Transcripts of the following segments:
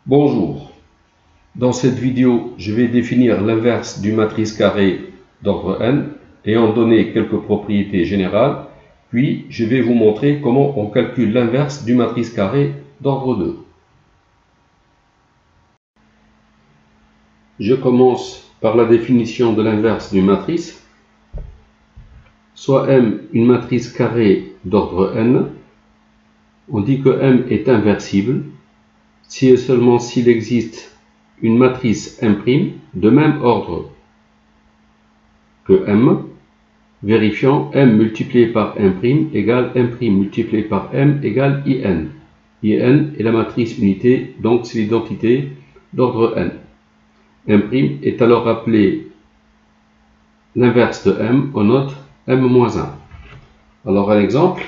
Bonjour, dans cette vidéo, je vais définir l'inverse d'une matrice carrée d'ordre n et en donner quelques propriétés générales, puis je vais vous montrer comment on calcule l'inverse d'une matrice carrée d'ordre 2. Je commence par la définition de l'inverse d'une matrice. Soit M une matrice carrée d'ordre n, on dit que M est inversible si et seulement s'il existe une matrice M' de même ordre que M, vérifiant M multiplié par M' égale M' multiplié par M égale IN. IN est la matrice unité, donc c'est l'identité d'ordre n. M' est alors appelé l'inverse de M, on note M-1. Alors un exemple,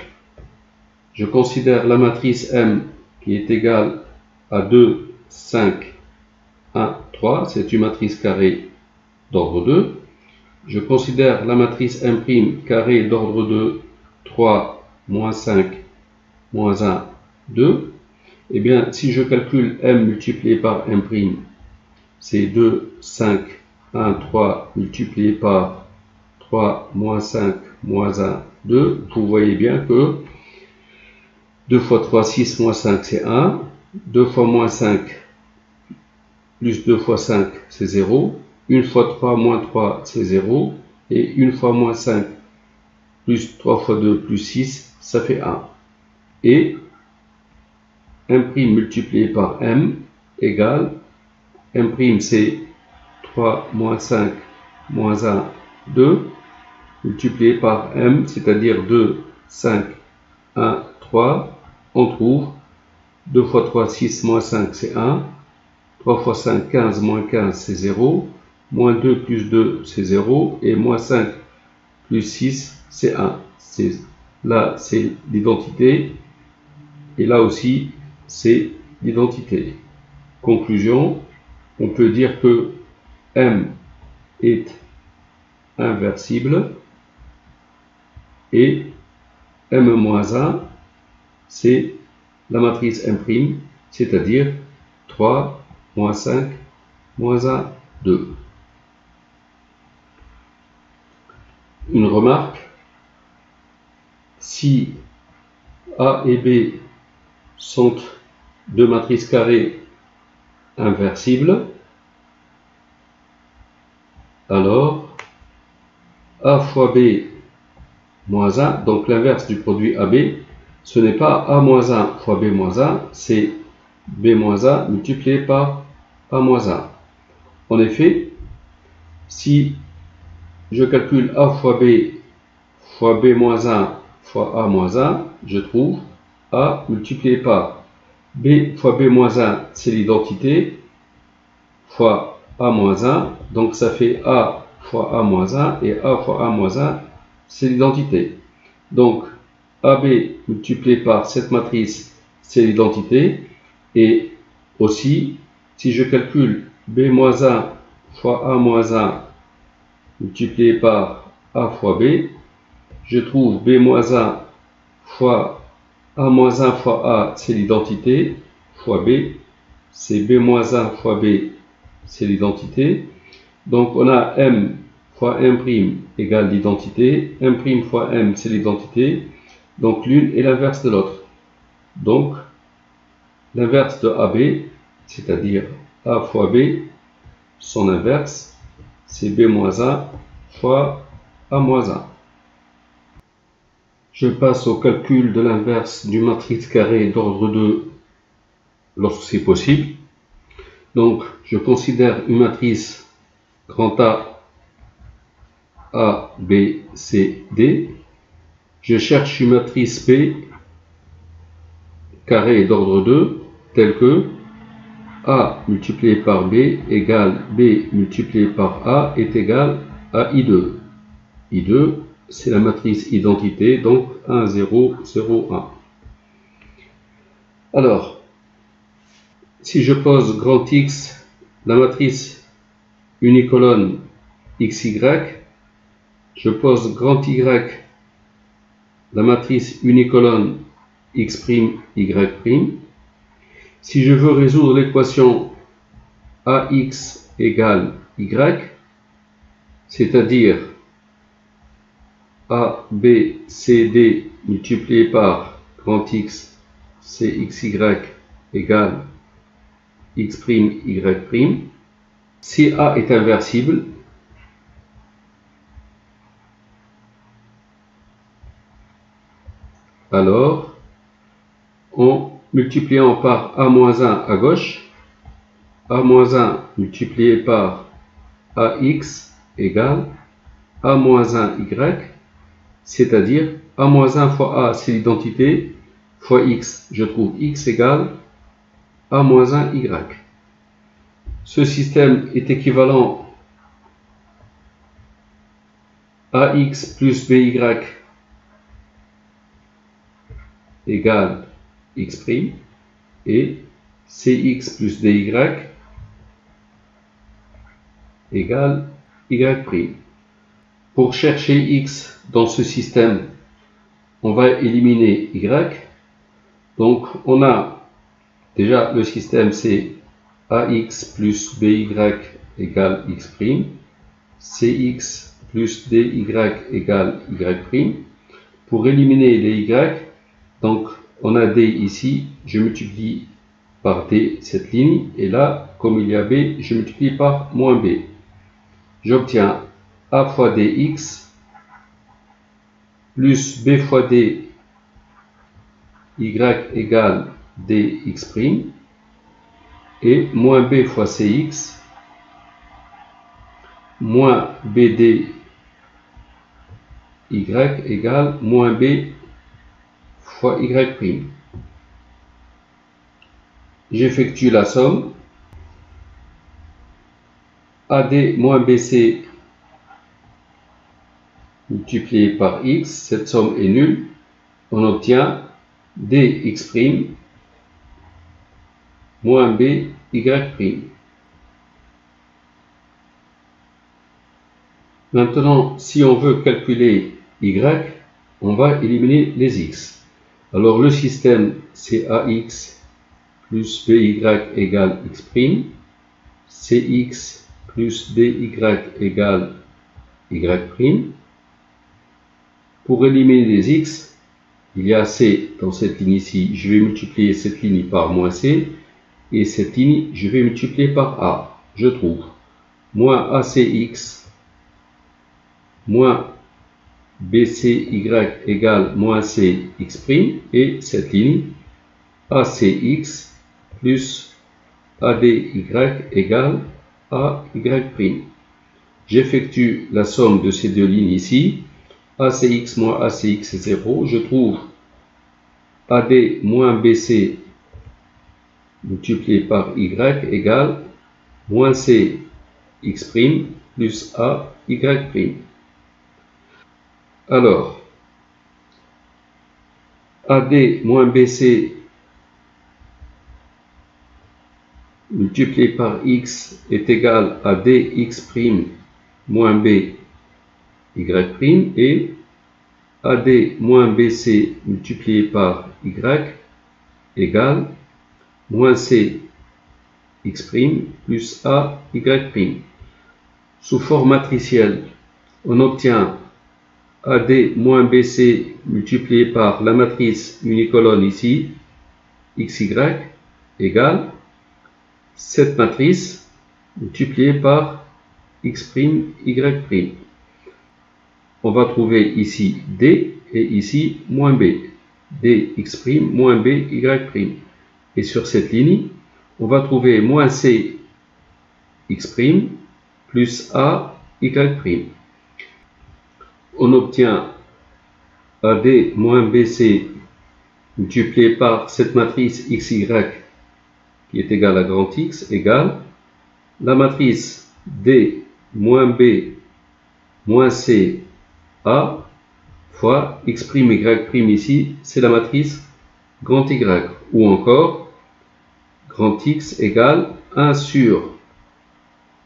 je considère la matrice M qui est égale à 2, 5, 1, 3, c'est une matrice carrée d'ordre 2. Je considère la matrice M' carrée d'ordre 2, 3, moins 5, moins 1, 2. Eh bien, si je calcule M multiplié par M', c'est 2, 5, 1, 3 multiplié par 3, moins 5, moins 1, 2. Vous voyez bien que 2 fois 3, 6, moins 5, c'est 1. 2 fois moins 5, plus 2 fois 5, c'est 0. 1 fois 3, moins 3, c'est 0. Et 1 fois moins 5, plus 3 fois 2, plus 6, ça fait 1. Et M' multiplié par M égale, M' c'est 3 moins 5 moins 1, 2, multiplié par M, c'est-à-dire 2, 5, 1, 3, on trouve 2 fois 3, 6, moins 5, c'est 1. 3 fois 5, 15, moins 15, c'est 0. Moins 2 plus 2, c'est 0. Et moins 5 plus 6, c'est 1. Là, c'est l'identité. Et là aussi, c'est l'identité. Conclusion, on peut dire que M est inversible et M-1, c'est la matrice M', c'est-à-dire 3, moins 5, moins 1, 2. Une remarque, si A et B sont deux matrices carrées inversibles, alors A fois B moins 1, donc l'inverse du produit AB, ce n'est pas A moins 1 fois B moins 1, c'est B moins 1 multiplié par A moins 1. En effet, si je calcule A fois B moins 1 fois A moins 1, je trouve A multiplié par B fois B moins 1, c'est l'identité, fois A moins 1, donc ça fait A fois A moins 1, et A fois A moins 1, c'est l'identité. Donc, AB multiplié par cette matrice, c'est l'identité, et aussi, si je calcule B moins 1 fois A moins 1 multiplié par A fois B, je trouve B moins 1 fois A moins 1 fois A, c'est l'identité, fois B, c'est B moins 1 fois B, c'est l'identité. Donc on a M fois M' égale l'identité, M' fois M, c'est l'identité. Donc l'une est l'inverse de l'autre. Donc l'inverse de AB, c'est-à-dire A fois B, son inverse, c'est B moins 1 fois A moins 1. Je passe au calcul de l'inverse d'une matrice carrée d'ordre 2 lorsque c'est possible. Donc, je considère une matrice grand A, B, C, D. Je cherche une matrice P carrée d'ordre 2 telle que A multiplié par B égale B multiplié par A est égal à I2. I2, c'est la matrice identité, donc 1, 0, 0, 1. Alors, si je pose grand X, la matrice unicolone XY, je pose grand Y, la matrice unicolone X', Y', Si je veux résoudre l'équation AX égale Y, c'est-à-dire A, B, C, D multiplié par grand X, CXY égale X', Y'. Si A est inversible, alors, en multipliant par A-1 à gauche, A-1 multiplié par AX égale A-1Y, c'est-à-dire A-1 fois A, c'est l'identité, fois X, je trouve X égale A-1Y. Ce système est équivalent à AX plus BY égale X' et Cx plus Dy égale Y'. Pour chercher X dans ce système, on va éliminer Y. Donc on a déjà le système, c'est AX plus BY égale X', Cx plus Dy égale Y'. Pour éliminer les Y, donc on a D ici, je multiplie par D cette ligne, et là, comme il y a B, je multiplie par moins B. J'obtiens A fois dx plus B fois D Y égale dx' et moins B fois Cx moins BD Y égale moins B fois Y'. J'effectue la somme. AD moins BC multiplié par X, cette somme est nulle. On obtient dx' moins B Y'. Maintenant, si on veut calculer Y, on va éliminer les X. Alors le système, c'est AX plus BY égale X', Cx plus Dy égale Y'. Pour éliminer les X, il y a C dans cette ligne ici, je vais multiplier cette ligne par moins C, et cette ligne, je vais multiplier par A. Je trouve moins ACX moins BCY égale moins CX', et cette ligne ACX plus ADY égale AY'. J'effectue la somme de ces deux lignes ici. ACX moins ACX est 0. Je trouve AD moins BC multiplié par Y égale moins CX' plus AY'. Alors, AD moins BC multiplié par X est égal à dx' moins B Y' et AD moins BC multiplié par Y égale moins CX' plus AY'. Sous forme matricielle, on obtient AD moins BC multiplié par la matrice unicolone ici, XY, égale cette matrice multipliée par X', Y'. On va trouver ici D et ici moins B. Dx' moins B, Y'. Et sur cette ligne, on va trouver moins Cx' plus AY'. On obtient AD moins BC multiplié par cette matrice XY qui est égale à grand X égale la matrice D moins B moins C A fois X', Y' ici, c'est la matrice grand Y, ou encore grand X égale 1 sur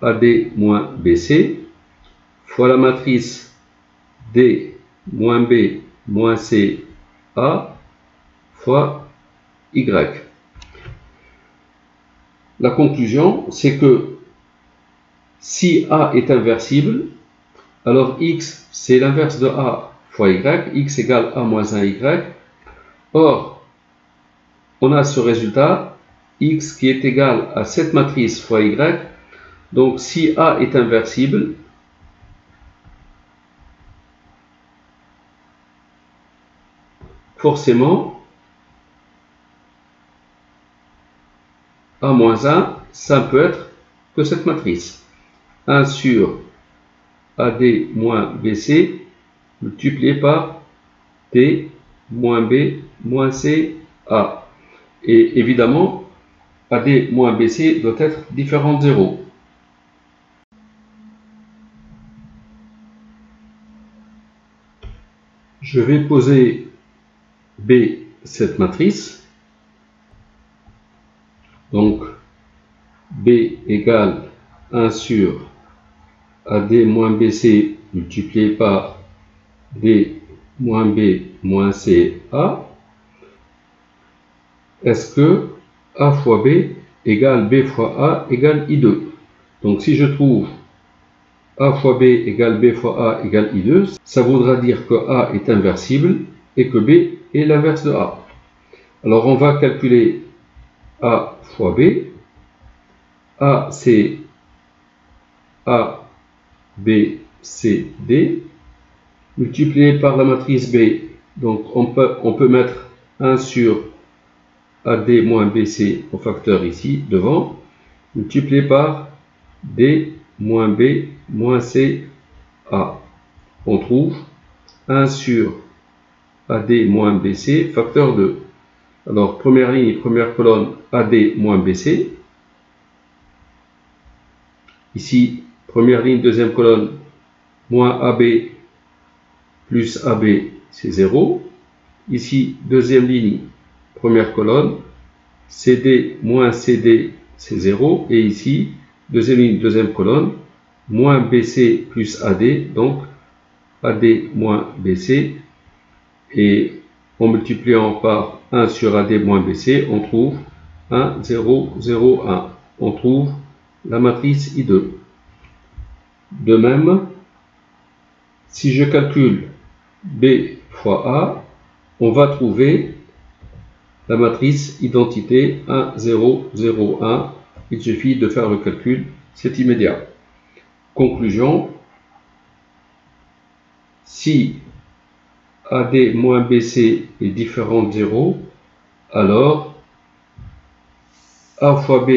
AD moins BC fois la matrice D moins B moins C A fois Y. la conclusion, c'est que si A est inversible, alors X, c'est l'inverse de A fois Y, X égale A moins 1 Y. Or, on a ce résultat, X qui est égal à cette matrice fois Y. Donc, si A est inversible, forcément, A moins 1, ça peut être que cette matrice. 1 sur AD moins BC multiplié par D moins B moins C A. Et évidemment, AD moins BC doit être différent de 0. Je vais poser B cette matrice. Donc, B égale 1 sur AD moins BC multiplié par D moins B moins C A. Est-ce que A fois B égale B fois A égale I2? Donc, si je trouve A fois B égale B fois A égale I2, ça voudra dire que A est inversible et que B est l'inverse de A. Alors, on va calculer A fois B. A, c'est A, B, C, D, multiplié par la matrice B. Donc, on peut mettre 1 sur AD moins BC au facteur ici, devant, multiplié par D moins B moins C A. On trouve 1 sur AD moins BC, facteur 2. Alors, première ligne, première colonne, AD moins BC. Ici, première ligne, deuxième colonne, moins AB plus AB, c'est 0. Ici, deuxième ligne, première colonne, CD moins CD, c'est 0. Et ici, deuxième ligne, deuxième colonne, moins BC plus AD, donc AD moins BC. Et en multipliant par 1 sur AD moins BC, on trouve 1, 0, 0, 1. On trouve la matrice I2. De même, si je calcule B fois A, on va trouver la matrice identité 1, 0, 0, 1. Il suffit de faire le calcul, c'est immédiat. Conclusion, si AD moins BC est différent de 0, alors A fois B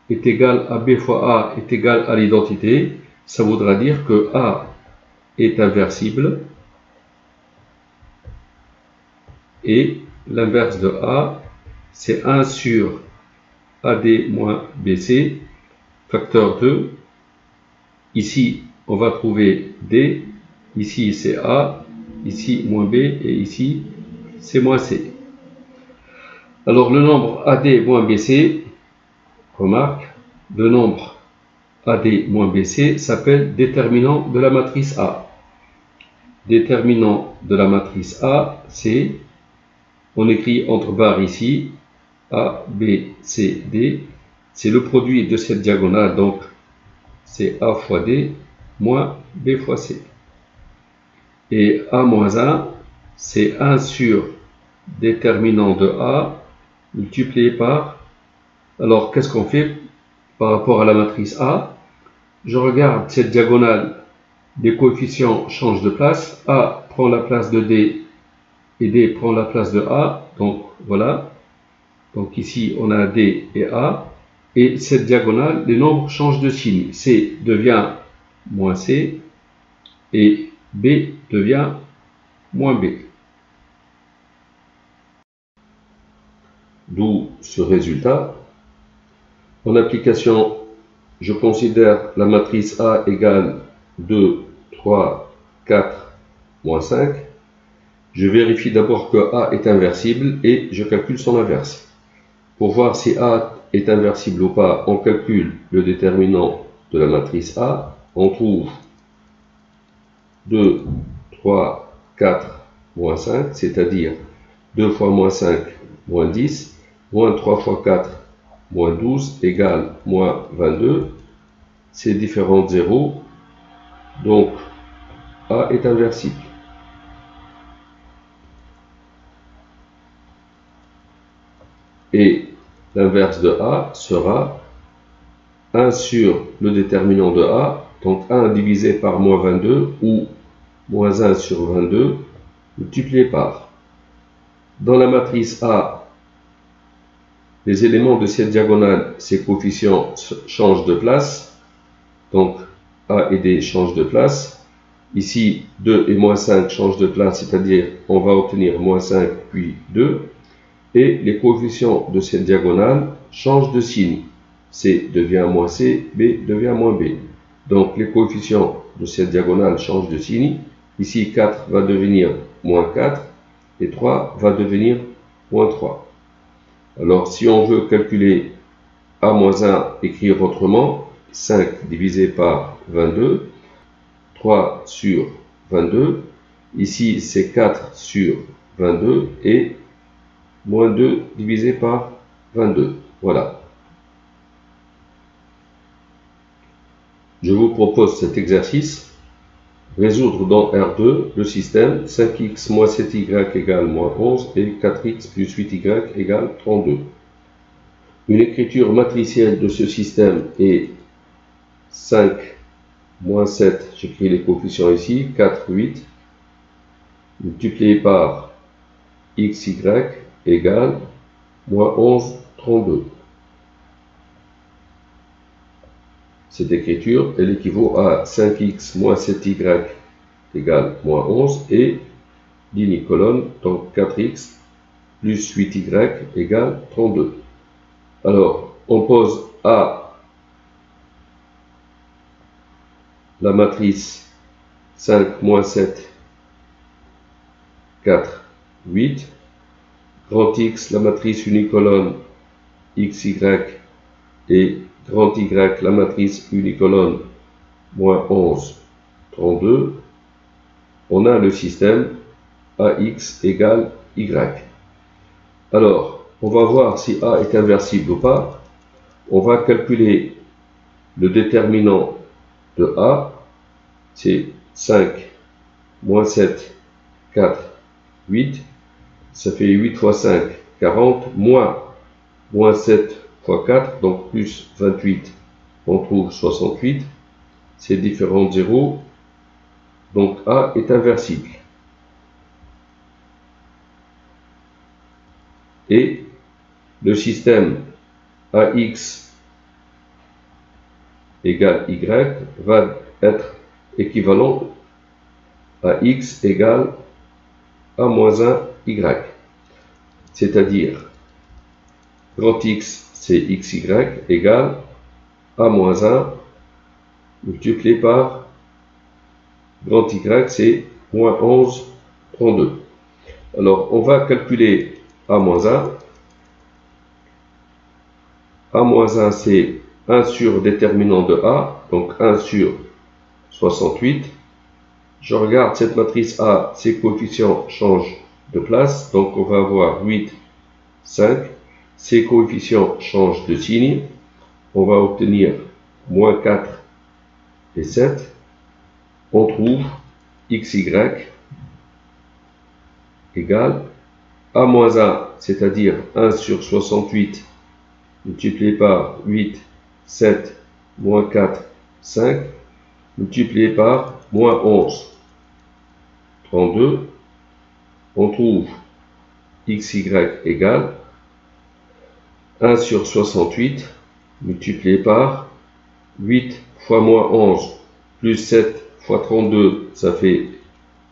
est égal à B fois A est égal à l'identité. Ça voudra dire que A est inversible et l'inverse de A, c'est 1 sur AD moins BC, facteur 2. Ici, on va trouver D. Ici, c'est A. Ici, moins B. Et ici, c'est moins C. Alors, le nombre AD moins BC, remarque, le nombre AD moins BC s'appelle déterminant de la matrice A. Déterminant de la matrice A, c'est, on écrit entre barres ici, A, B, C, D. C'est le produit de cette diagonale, donc c'est A fois D moins B fois C. Et A moins 1, c'est 1 sur déterminant de A multiplié par... Alors, qu'est-ce qu'on fait par rapport à la matrice A? Je regarde cette diagonale, les coefficients changent de place. A prend la place de D et D prend la place de A. Donc, voilà. Donc, ici, on a D et A. Et cette diagonale, les nombres changent de signe. C devient moins C et B devient moins B. D'où ce résultat. En application, je considère la matrice A égale 2, 3, 4, moins 5. Je vérifie d'abord que A est inversible et je calcule son inverse. Pour voir si A est inversible ou pas, on calcule le déterminant de la matrice A. On trouve 2, 3, 4, moins 5, c'est-à-dire 2 fois moins 5, moins 10, moins 3 fois 4, moins 12 égale moins 22. Ces différents zéros, donc A est inversible. Et l'inverse de A sera 1 sur le déterminant de A, donc 1 divisé par moins 22 ou moins 1 sur 22 multiplié par. Dans la matrice A, les éléments de cette diagonale, ces coefficients changent de place. Donc A et D changent de place. Ici, 2 et moins 5 changent de place, c'est-à-dire on va obtenir moins 5 puis 2. Et les coefficients de cette diagonale changent de signe. C devient moins C, B devient moins B. Donc les coefficients de cette diagonale changent de signe. Ici, 4 va devenir moins 4 et 3 va devenir moins 3. Alors si on veut calculer A moins 1, écrire autrement, 5 divisé par 22, 3 sur 22. Ici, c'est 4 sur 22 et moins 2 divisé par 22. Voilà. Je vous propose cet exercice. Résoudre dans R2 le système 5x moins 7y égale moins 11 et 4x plus 8y égale 32. Une écriture matricielle de ce système est 5 moins 7, j'écris les coefficients ici, 4, 8, multiplié par xy égale moins 11, 32. Cette écriture, elle équivaut à 5x moins 7y égale moins 11 et ligne colonne, donc 4x plus 8y égale 32. Alors, on pose à la matrice 5 moins 7, 4, 8. Grand X, la matrice unicolonne XY et grand Y, la matrice unicolonne moins 11, 32. On a le système AX égale Y. Alors, on va voir si A est inversible ou pas. On va calculer le déterminant de A. C'est 5 moins 7, 4, 8. Ça fait 8 fois 5, 40, moins 7 fois 4, donc plus 28, on trouve 68. Ces différents zéros, donc A est inversible. Et le système AX égale Y va être équivalent à X égale A moins 1 Y. C'est-à-dire, grand X, c'est XY égale A moins 1 multiplié par grand Y, c'est moins 11, 32. Alors, on va calculer A moins 1. A moins 1, c'est 1 sur déterminant de A, donc 1 sur 68. Je regarde cette matrice A, ses coefficients changent de place, donc on va avoir 8, 5. Ces coefficients changent de signe. On va obtenir moins 4 et 7. On trouve XY égale A moins 1, c'est-à-dire 1 sur 68 multiplié par 8, 7, moins 4, 5, multiplié par moins 11, 32. On trouve XY égale 1 sur 68 multiplié par 8 fois moins 11 plus 7 fois 32, ça fait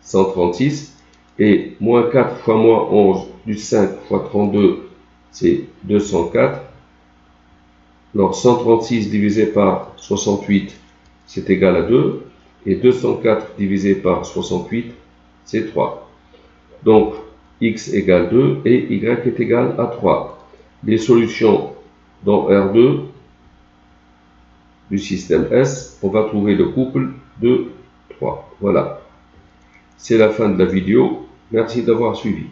136. Et moins 4 fois moins 11 plus 5 fois 32, c'est 204. Alors 136 divisé par 68, c'est égal à 2. Et 204 divisé par 68, c'est 3. Donc x égale 2 et y est égal à 3. Les solutions dans R2 du système S, on va trouver le couple de 3. Voilà. C'est la fin de la vidéo. Merci d'avoir suivi.